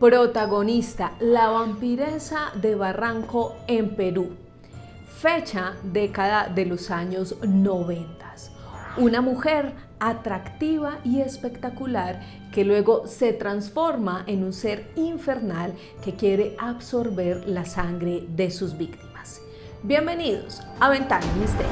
Protagonista, la vampiresa de Barranco en Perú. Fecha, década de los años 90. Una mujer atractiva y espectacular que luego se transforma en un ser infernal que quiere absorber la sangre de sus víctimas. Bienvenidos a Ventana al Misterio.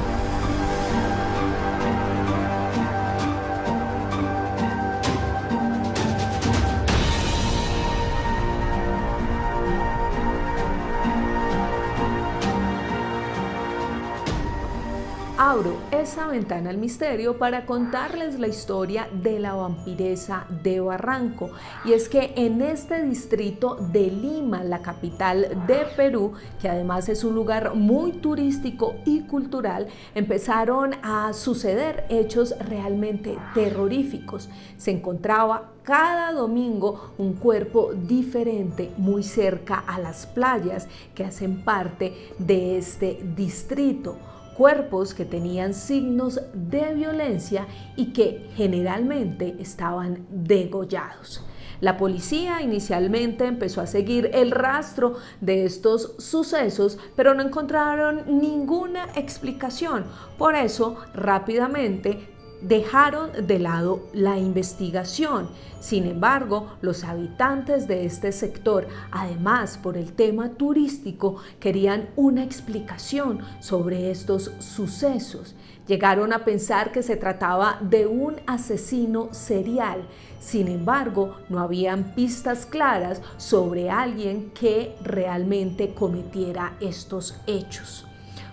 Abro esa ventana al misterio para contarles la historia de la vampiresa de Barranco. Y es que en este distrito de Lima, la capital de Perú, que además es un lugar muy turístico y cultural, empezaron a suceder hechos realmente terroríficos. Se encontraba cada domingo un cuerpo diferente muy cerca a las playas que hacen parte de este distrito. Cuerpos que tenían signos de violencia y que generalmente estaban degollados. La policía inicialmente empezó a seguir el rastro de estos sucesos, pero no encontraron ninguna explicación. Por eso, rápidamente dejaron de lado la investigación. Sin embargo, los habitantes de este sector, además por el tema turístico, querían una explicación sobre estos sucesos. Llegaron a pensar que se trataba de un asesino serial. Sin embargo, no habían pistas claras sobre alguien que realmente cometiera estos hechos.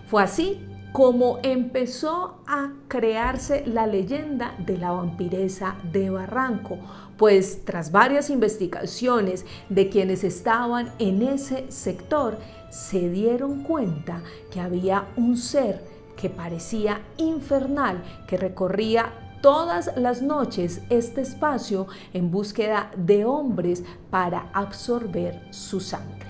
Fue así como empezó a crearse la leyenda de la vampiresa de Barranco, pues tras varias investigaciones de quienes estaban en ese sector, se dieron cuenta que había un ser que parecía infernal, que recorría todas las noches este espacio en búsqueda de hombres para absorber su sangre.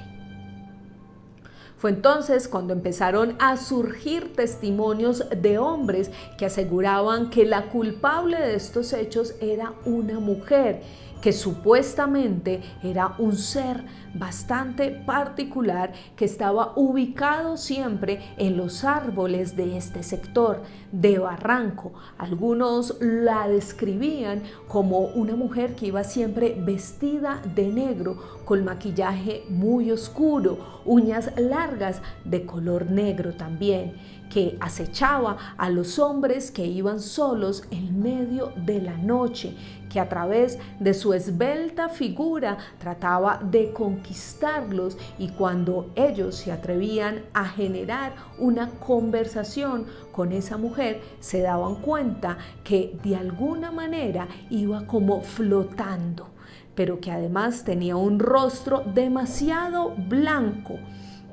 Fue entonces cuando empezaron a surgir testimonios de hombres que aseguraban que la culpable de estos hechos era una mujer, que supuestamente era un ser bastante particular que estaba ubicado siempre en los árboles de este sector de Barranco. Algunos la describían como una mujer que iba siempre vestida de negro, con maquillaje muy oscuro, uñas largas de color negro también, que acechaba a los hombres que iban solos en medio de la noche, que a través de su esbelta figura trataba de conquistarlos, y cuando ellos se atrevían a generar una conversación con esa mujer, se daban cuenta que de alguna manera iba como flotando, pero que además tenía un rostro demasiado blanco,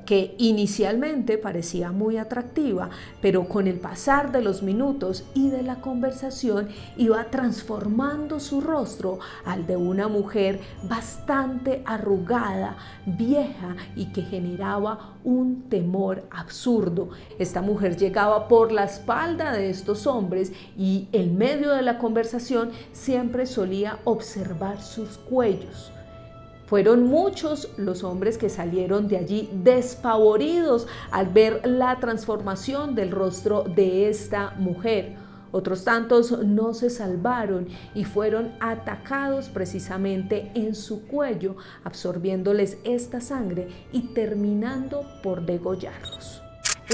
que inicialmente parecía muy atractiva, pero con el pasar de los minutos y de la conversación iba transformando su rostro al de una mujer bastante arrugada, vieja, y que generaba un temor absurdo. Esta mujer llegaba por la espalda de estos hombres y en medio de la conversación siempre solía observar sus cuellos. Fueron muchos los hombres que salieron de allí despavoridos al ver la transformación del rostro de esta mujer. Otros tantos no se salvaron y fueron atacados precisamente en su cuello, absorbiéndoles esta sangre y terminando por degollarlos.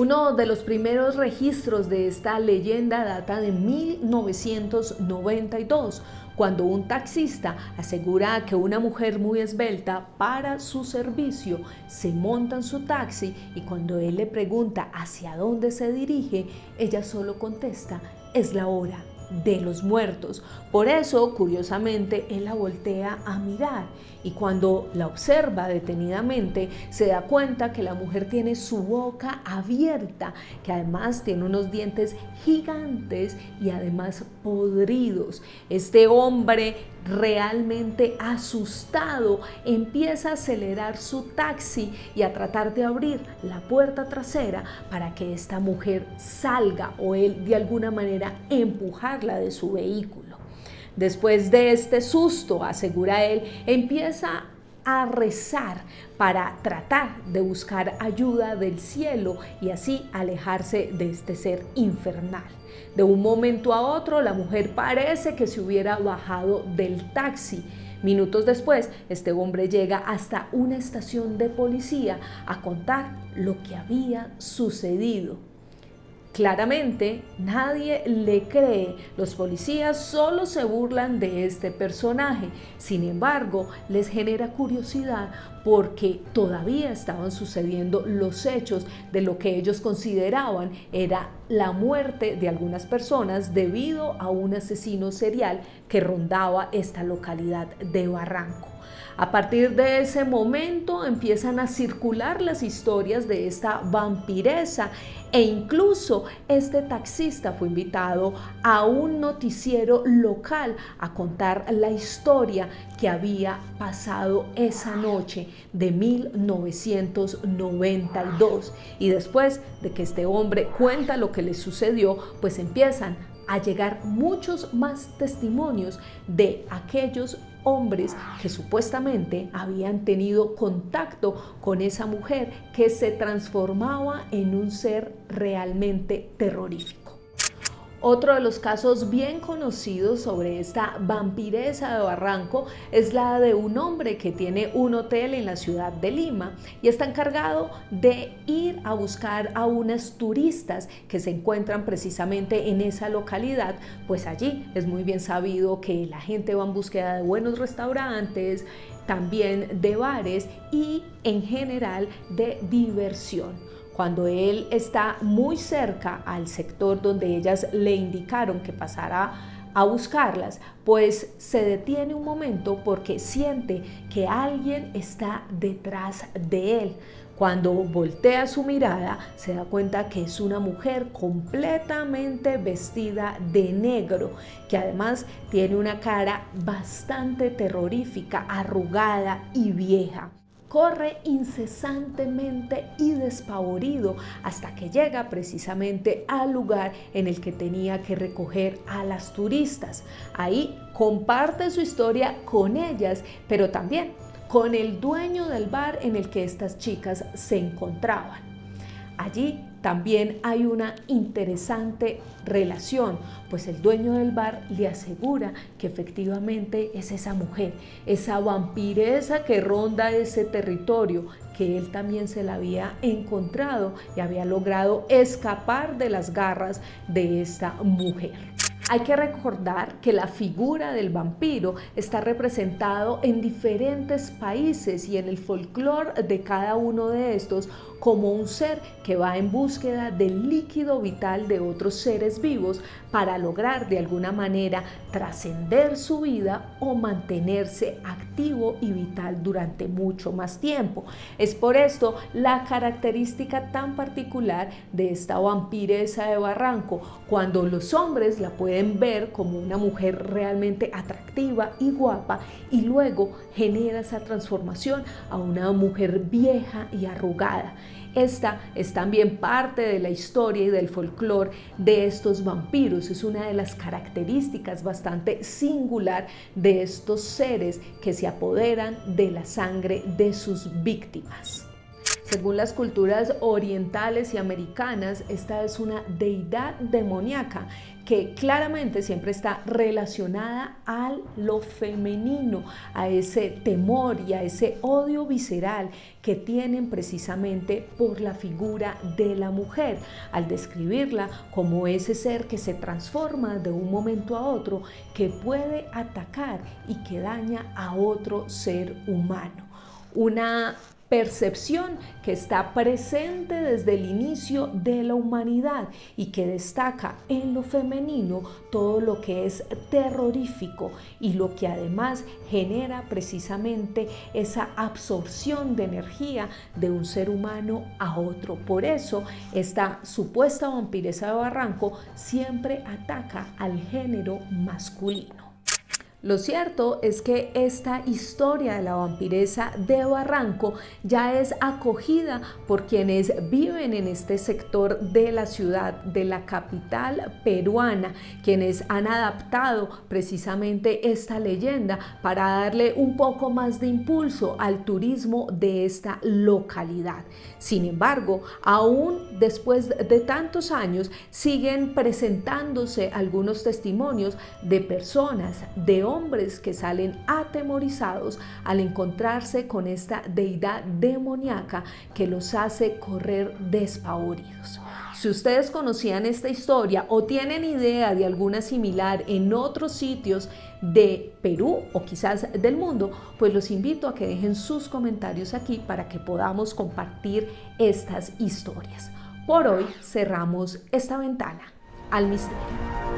Uno de los primeros registros de esta leyenda data de 1992, cuando un taxista asegura que una mujer muy esbelta para su servicio, se monta en su taxi y cuando él le pregunta hacia dónde se dirige, ella solo contesta: es la hora de los muertos. Por eso, curiosamente, él la voltea a mirar y cuando la observa detenidamente se da cuenta que la mujer tiene su boca abierta, que además tiene unos dientes gigantes y además podridos. Este hombre, realmente asustado, empieza a acelerar su taxi y a tratar de abrir la puerta trasera para que esta mujer salga o él de alguna manera empujarla de su vehículo. Después de este susto, asegura él, empieza a rezar para tratar de buscar ayuda del cielo y así alejarse de este ser infernal. De un momento a otro, la mujer parece que se hubiera bajado del taxi. Minutos después, este hombre llega hasta una estación de policía a contar lo que había sucedido. Claramente, nadie le cree. Los policías solo se burlan de este personaje. Sin embargo, les genera curiosidad porque todavía estaban sucediendo los hechos de lo que ellos consideraban era la muerte de algunas personas debido a un asesino serial que rondaba esta localidad de Barranco. A partir de ese momento empiezan a circular las historias de esta vampiresa e incluso este taxista fue invitado a un noticiero local a contar la historia que había pasado esa noche de 1992. Y después de que este hombre cuenta lo que le sucedió, pues empiezan a llegar muchos más testimonios de aquellos hombres que supuestamente habían tenido contacto con esa mujer que se transformaba en un ser realmente terrorífico. Otro de los casos bien conocidos sobre esta vampiresa de Barranco es la de un hombre que tiene un hotel en la ciudad de Lima y está encargado de ir a buscar a unas turistas que se encuentran precisamente en esa localidad, pues allí es muy bien sabido que la gente va en búsqueda de buenos restaurantes, también de bares y en general de diversión. Cuando él está muy cerca al sector donde ellas le indicaron que pasara a buscarlas, pues se detiene un momento porque siente que alguien está detrás de él. Cuando voltea su mirada, se da cuenta que es una mujer completamente vestida de negro, que además tiene una cara bastante terrorífica, arrugada y vieja. Corre incesantemente y despavorido hasta que llega precisamente al lugar en el que tenía que recoger a las turistas. Ahí comparte su historia con ellas, pero también con el dueño del bar en el que estas chicas se encontraban. Allí también hay una interesante relación, pues el dueño del bar le asegura que efectivamente es esa mujer, esa vampiresa que ronda ese territorio, que él también se la había encontrado y había logrado escapar de las garras de esta mujer. Hay que recordar que la figura del vampiro está representado en diferentes países y en el folclore de cada uno de estos como un ser que va en búsqueda del líquido vital de otros seres vivos para lograr de alguna manera trascender su vida o mantenerse activo y vital durante mucho más tiempo. Es por esto la característica tan particular de esta vampiresa de Barranco, cuando los hombres la pueden ver como una mujer realmente atractiva y guapa y luego genera esa transformación a una mujer vieja y arrugada. Esta es también parte de la historia y del folclore de estos vampiros. Es una de las características bastante singular de estos seres que se apoderan de la sangre de sus víctimas. Según las culturas orientales y americanas, esta es una deidad demoníaca que claramente siempre está relacionada a lo femenino, a ese temor y a ese odio visceral que tienen precisamente por la figura de la mujer, al describirla como ese ser que se transforma de un momento a otro, que puede atacar y que daña a otro ser humano. Una percepción que está presente desde el inicio de la humanidad y que destaca en lo femenino todo lo que es terrorífico y lo que además genera precisamente esa absorción de energía de un ser humano a otro. Por eso esta supuesta vampiresa de Barranco siempre ataca al género masculino. Lo cierto es que esta historia de la vampiresa de Barranco ya es acogida por quienes viven en este sector de la ciudad, de la capital peruana, quienes han adaptado precisamente esta leyenda para darle un poco más de impulso al turismo de esta localidad. Sin embargo, aún después de tantos años, siguen presentándose algunos testimonios de personas, de hombres que salen atemorizados al encontrarse con esta deidad demoníaca que los hace correr despavoridos. Si ustedes conocían esta historia o tienen idea de alguna similar en otros sitios de Perú o quizás del mundo, pues los invito a que dejen sus comentarios aquí para que podamos compartir estas historias. Por hoy cerramos esta ventana al misterio.